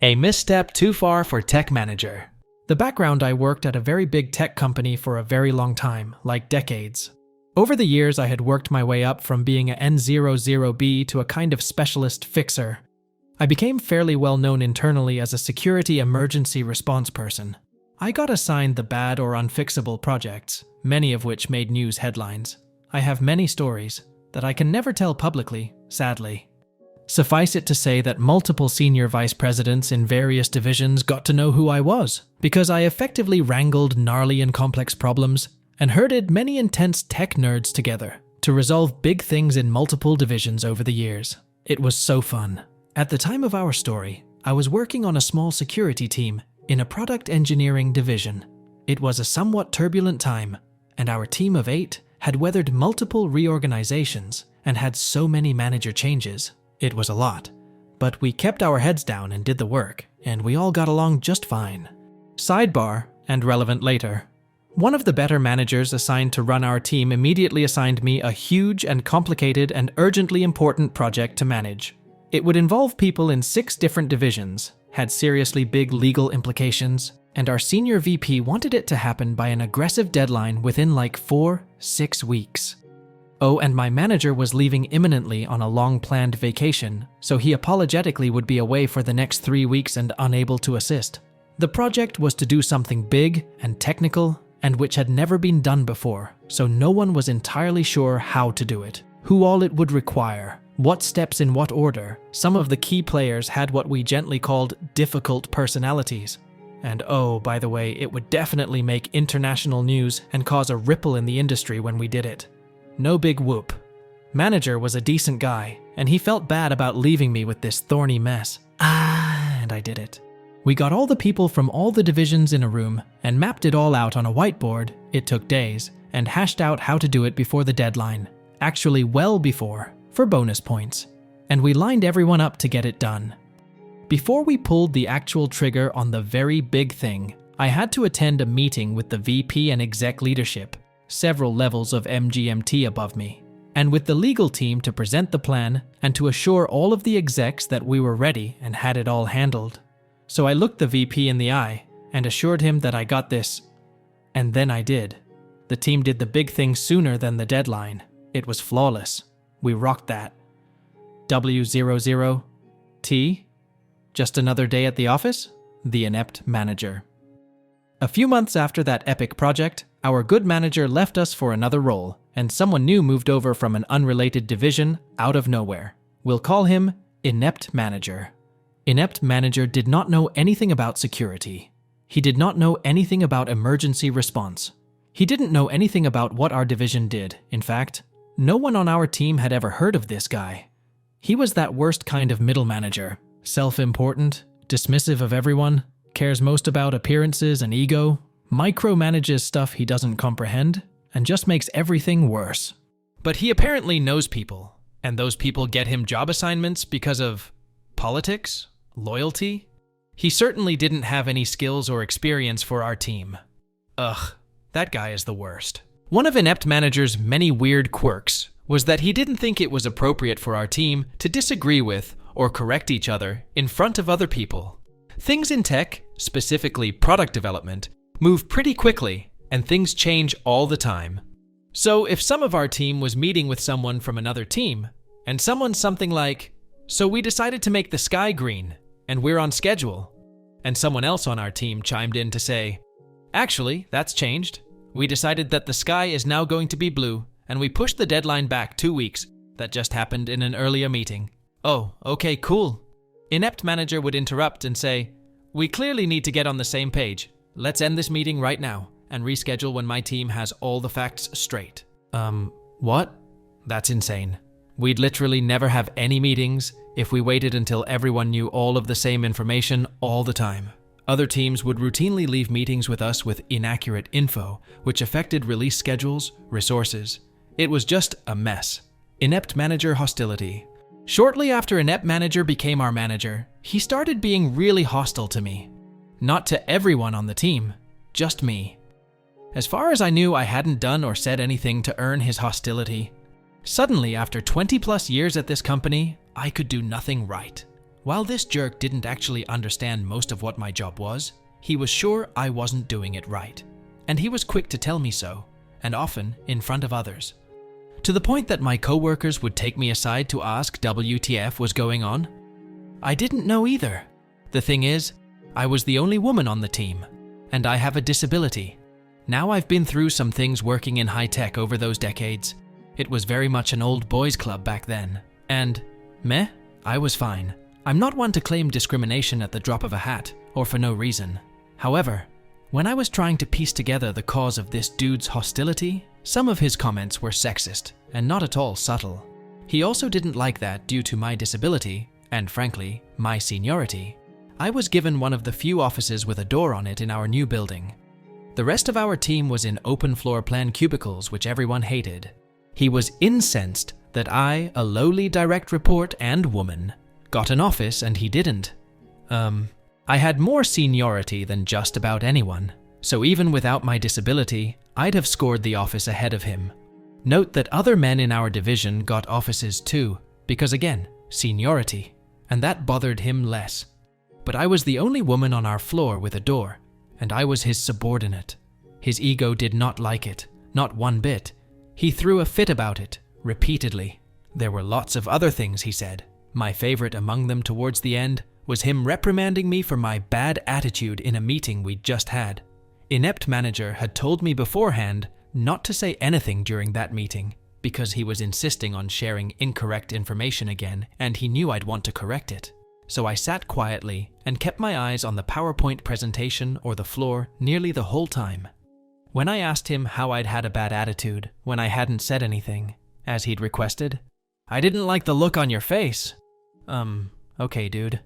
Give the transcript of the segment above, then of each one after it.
A misstep too far for tech manager. The background: I worked at a very big tech company for a very long time, like decades. Over the years, I had worked my way up from being an N00B to a kind of specialist fixer. I became fairly well known internally as a security emergency response person. I got assigned the bad or unfixable projects, many of which made news headlines. I have many stories that I can never tell publicly, sadly. Suffice it to say that multiple senior vice presidents in various divisions got to know who I was, because I effectively wrangled gnarly and complex problems and herded many intense tech nerds together to resolve big things in multiple divisions over the years. It was so fun. At the time of our story, I was working on a small security team in a product engineering division. It was a somewhat turbulent time, and our team of 8 had weathered multiple reorganizations and had so many manager changes. It was a lot, but we kept our heads down and did the work, and we all got along just fine. Sidebar, and relevant later. One of the better managers assigned to run our team immediately assigned me a huge and complicated and urgently important project to manage. It would involve people in 6 different divisions, had seriously big legal implications, and our senior VP wanted it to happen by an aggressive deadline within like 4-6 weeks. Oh, and my manager was leaving imminently on a long-planned vacation, so he apologetically would be away for the next 3 weeks and unable to assist. The project was to do something big and technical and which had never been done before, so no one was entirely sure how to do it, who all it would require, what steps in what order. Some of the key players had what we gently called difficult personalities. And oh, by the way, it would definitely make international news and cause a ripple in the industry when we did it. No big whoop. Manager was a decent guy, and he felt bad about leaving me with this thorny mess. And I did it. We got all the people from all the divisions in a room and mapped it all out on a whiteboard. It took days, and hashed out how to do it before the deadline. Actually, well before, for bonus points. And we lined everyone up to get it done. Before we pulled the actual trigger on the very big thing, I had to attend a meeting with the VP and exec leadership, several levels of MGMT above me, and with the legal team to present the plan and to assure all of the execs that we were ready and had it all handled. So I looked the VP in the eye and assured him that I got this. And then I did. The team did the big thing sooner than the deadline. It was flawless. We rocked that. W00T? Just another day at the office? The inept manager. A few months after that epic project, our good manager left us for another role, and someone new moved over from an unrelated division out of nowhere. We'll call him Inept Manager. Inept Manager did not know anything about security. He did not know anything about emergency response. He didn't know anything about what our division did. In fact, no one on our team had ever heard of this guy. He was that worst kind of middle manager. Self-important, dismissive of everyone, cares most about appearances and ego, micromanages stuff he doesn't comprehend, and just makes everything worse. But he apparently knows people, and those people get him job assignments because of politics, loyalty. He certainly didn't have any skills or experience for our team. Ugh, that guy is the worst. One of Inept Manager's many weird quirks was that he didn't think it was appropriate for our team to disagree with or correct each other in front of other people. Things in tech, specifically product development, move pretty quickly, and things change all the time. So if some of our team was meeting with someone from another team, and someone's something like, "So we decided to make the sky green, and we're on schedule," and someone else on our team chimed in to say, "Actually, that's changed. We decided that the sky is now going to be blue, and we pushed the deadline back 2 weeks. That just happened in an earlier meeting." "Oh, okay, cool." Inept Manager would interrupt and say, "We clearly need to get on the same page. Let's end this meeting right now and reschedule when my team has all the facts straight." What? That's insane. We'd literally never have any meetings if we waited until everyone knew all of the same information all the time. Other teams would routinely leave meetings with us with inaccurate info, which affected release schedules, resources. It was just a mess. Inept Manager hostility. Shortly after Inept Manager became our manager, he started being really hostile to me. Not to everyone on the team, just me. As far as I knew, I hadn't done or said anything to earn his hostility. Suddenly, after 20+ years at this company, I could do nothing right. While this jerk didn't actually understand most of what my job was, he was sure I wasn't doing it right. And he was quick to tell me so, and often in front of others. To the point that my coworkers would take me aside to ask WTF was going on. I didn't know either. The thing is, I was the only woman on the team, and I have a disability. Now I've been through some things working in high tech over those decades. It was very much an old boys club back then. And, meh, I was fine. I'm not one to claim discrimination at the drop of a hat, or for no reason. However, when I was trying to piece together the cause of this dude's hostility, some of his comments were sexist, and not at all subtle. He also didn't like that due to my disability, and frankly, my seniority. I was given one of the few offices with a door on it in our new building. The rest of our team was in open floor plan cubicles, which everyone hated. He was incensed that I, a lowly direct report and woman, got an office and he didn't. I had more seniority than just about anyone, so even without my disability, I'd have scored the office ahead of him. Note that other men in our division got offices too, because again, seniority, and that bothered him less. But I was the only woman on our floor with a door, and I was his subordinate. His ego did not like it, not one bit. He threw a fit about it, repeatedly. There were lots of other things he said. My favorite among them towards the end was him reprimanding me for my bad attitude in a meeting we'd just had. Inept manager had told me beforehand not to say anything during that meeting because he was insisting on sharing incorrect information again and he knew I'd want to correct it. So I sat quietly and kept my eyes on the PowerPoint presentation or the floor nearly the whole time. When I asked him how I'd had a bad attitude when I hadn't said anything, as he'd requested, "I didn't like the look on your face." Okay, dude.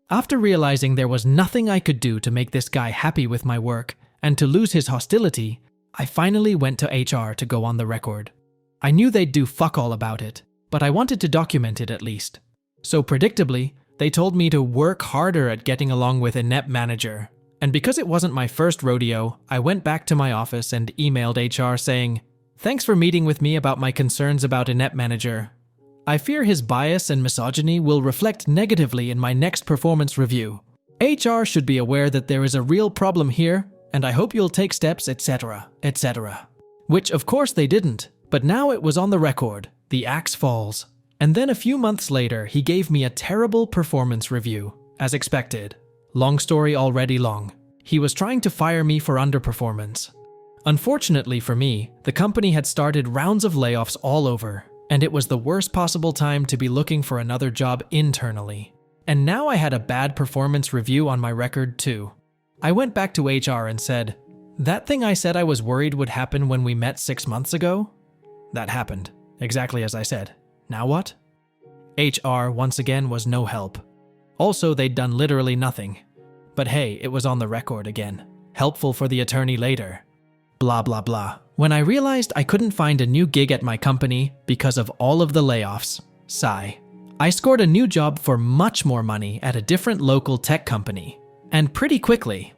After realizing there was nothing I could do to make this guy happy with my work and to lose his hostility, I finally went to HR to go on the record. I knew they'd do fuck all about it, but I wanted to document it at least. So predictably, they told me to work harder at getting along with inept manager. And because it wasn't my first rodeo, I went back to my office and emailed HR saying, "Thanks for meeting with me about my concerns about inept manager. I fear his bias and misogyny will reflect negatively in my next performance review. HR should be aware that there is a real problem here, and I hope you'll take steps, etc., etc." Which of course they didn't, but now it was on the record. The axe falls. And then a few months later, he gave me a terrible performance review, as expected. Long story already long. He was trying to fire me for underperformance. Unfortunately for me, the company had started rounds of layoffs all over, and it was the worst possible time to be looking for another job internally. And now I had a bad performance review on my record too. I went back to HR and said, "That thing I said I was worried would happen when we met 6 months ago? That happened, exactly as I said. Now what?" HR, once again, was no help. Also, they'd done literally nothing. But hey, it was on the record again. Helpful for the attorney later. Blah blah blah. When I realized I couldn't find a new gig at my company because of all of the layoffs, sigh. I scored a new job for much more money at a different local tech company. And pretty quickly.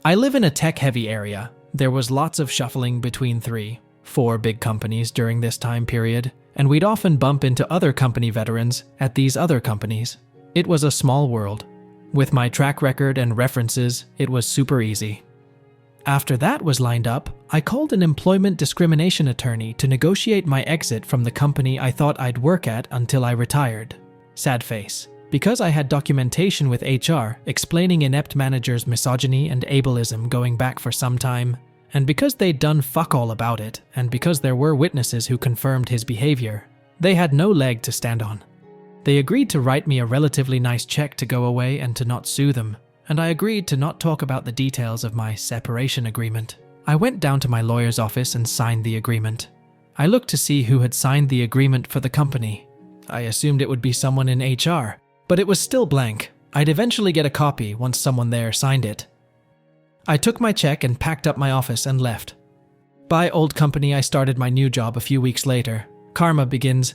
I live in a tech-heavy area. There was lots of shuffling between 3, 4 big companies during this time period, and we'd often bump into other company veterans at these other companies. It was a small world. With my track record and references, it was super easy. After that was lined up, I called an employment discrimination attorney to negotiate my exit from the company I thought I'd work at until I retired. Sad face. Because I had documentation with HR explaining inept manager's misogyny and ableism going back for some time, and because they'd done fuck all about it, and because there were witnesses who confirmed his behavior, they had no leg to stand on. They agreed to write me a relatively nice check to go away and to not sue them, and I agreed to not talk about the details of my separation agreement. I went down to my lawyer's office and signed the agreement. I looked to see who had signed the agreement for the company. I assumed it would be someone in HR, but it was still blank. I'd eventually get a copy once someone there signed it. I took my check and packed up my office and left. Bye, old company. I started my new job a few weeks later. Karma begins.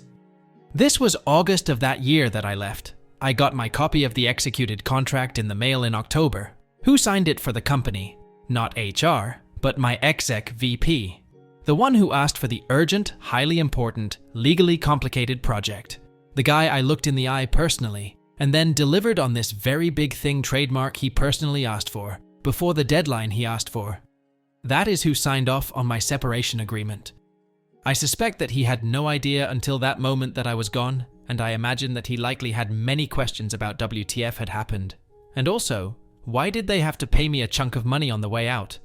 This was August of that year that I left. I got my copy of the executed contract in the mail in October. Who signed it for the company? Not HR, but my exec VP. The one who asked for the urgent, highly important, legally complicated project. The guy I looked in the eye personally and then delivered on this very big thing trademark he personally asked for, before the deadline he asked for. That is who signed off on my separation agreement. I suspect that he had no idea until that moment that I was gone, and I imagine that he likely had many questions about WTF had happened. And also, why did they have to pay me a chunk of money on the way out?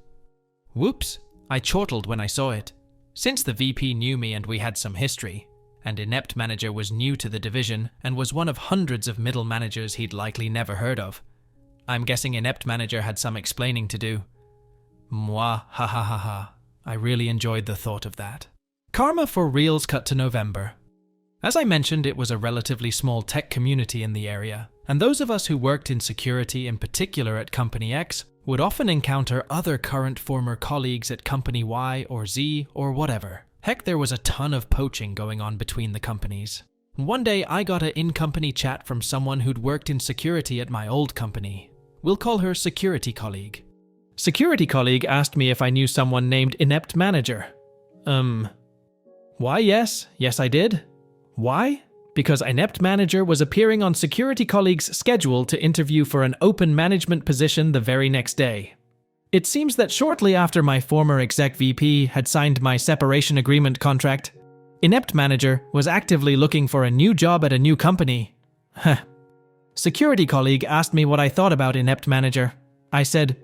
Whoops, I chortled when I saw it. Since the VP knew me and we had some history, and Inept Manager was new to the division and was one of hundreds of middle managers he'd likely never heard of, I'm guessing Inept Manager had some explaining to do. Mwah, ha ha ha ha. I really enjoyed the thought of that. Karma for reals cut to November. As I mentioned, it was a relatively small tech community in the area, and those of us who worked in security, in particular at Company X, would often encounter other current former colleagues at Company Y or Z or whatever. Heck, there was a ton of poaching going on between the companies. One day I got an in-company chat from someone who'd worked in security at my old company. We'll call her Security Colleague. Security Colleague asked me if I knew someone named Inept Manager. Why, yes I did. Why? Because Inept Manager was appearing on Security Colleague's schedule to interview for an open management position the very next day. It seems that shortly after my former exec VP had signed my separation agreement contract, Inept Manager was actively looking for a new job at a new company. Security Colleague asked me what I thought about Inept Manager. I said,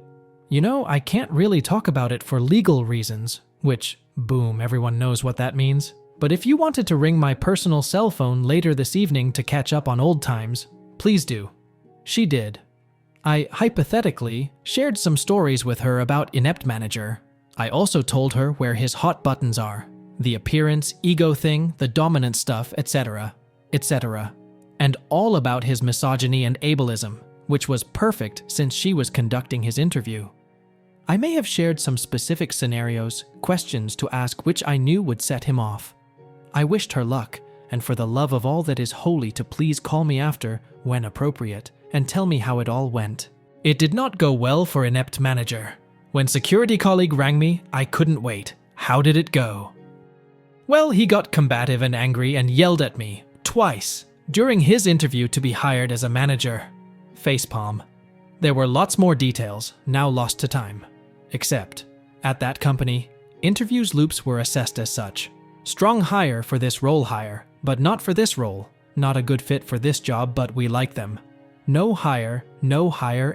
I can't really talk about it for legal reasons, which, boom, everyone knows what that means. But if you wanted to ring my personal cell phone later this evening to catch up on old times, please do. She did. I hypothetically shared some stories with her about Inept Manager. I also told her where his hot buttons are, the appearance, ego thing, the dominant stuff, etc., etc., and all about his misogyny and ableism, which was perfect since she was conducting his interview. I may have shared some specific scenarios, questions to ask which I knew would set him off. I wished her luck, and for the love of all that is holy to please call me after, when appropriate, and tell me how it all went. It did not go well for Inept Manager. When Security Colleague rang me, I couldn't wait. How did it go? Well, he got combative and angry and yelled at me, twice, during his interview to be hired as a manager. Facepalm. There were lots more details, now lost to time. Except, at that company, interviews loops were assessed as such. Strong hire for this role hire, but not for this role. Not a good fit for this job, but we like them. No hire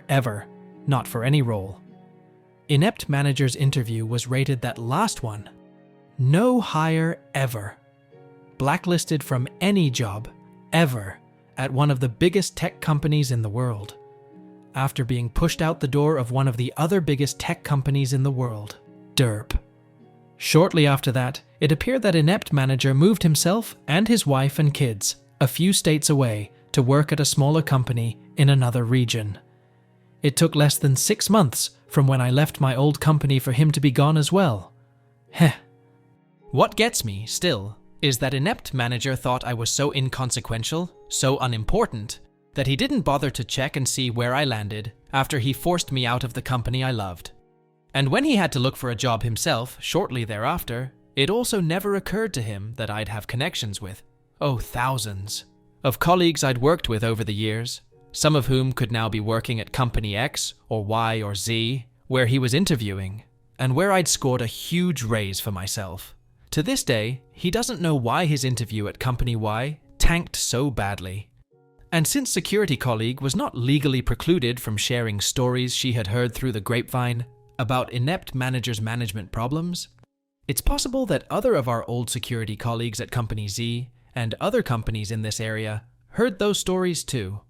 ever. Not for any role. Inept Manager's interview was rated that last one. No hire ever. Blacklisted from any job, ever, at one of the biggest tech companies in the world. After being pushed out the door of one of the other biggest tech companies in the world. Derp. Shortly after that, it appeared that Inept Manager moved himself and his wife and kids a few states away to work at a smaller company in another region. It took less than 6 months from when I left my old company for him to be gone as well. Heh. What gets me, still, is that Inept Manager thought I was so inconsequential, so unimportant, that he didn't bother to check and see where I landed after he forced me out of the company I loved. And when he had to look for a job himself shortly thereafter, it also never occurred to him that I'd have connections with, thousands, of colleagues I'd worked with over the years, some of whom could now be working at Company X or Y or Z, where he was interviewing, and where I'd scored a huge raise for myself. To this day, he doesn't know why his interview at Company Y tanked so badly. And since Security Colleague was not legally precluded from sharing stories she had heard through the grapevine about Inept Manager's management problems, it's possible that other of our old security colleagues at Company Z and other companies in this area heard those stories too.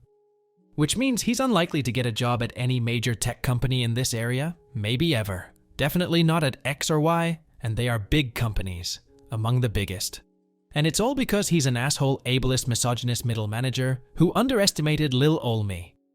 Which means he's unlikely to get a job at any major tech company in this area, maybe ever. Definitely not at X or Y, and they are big companies, among the biggest. And it's all because he's an asshole, ableist, misogynist middle manager who underestimated Lil Ol Me.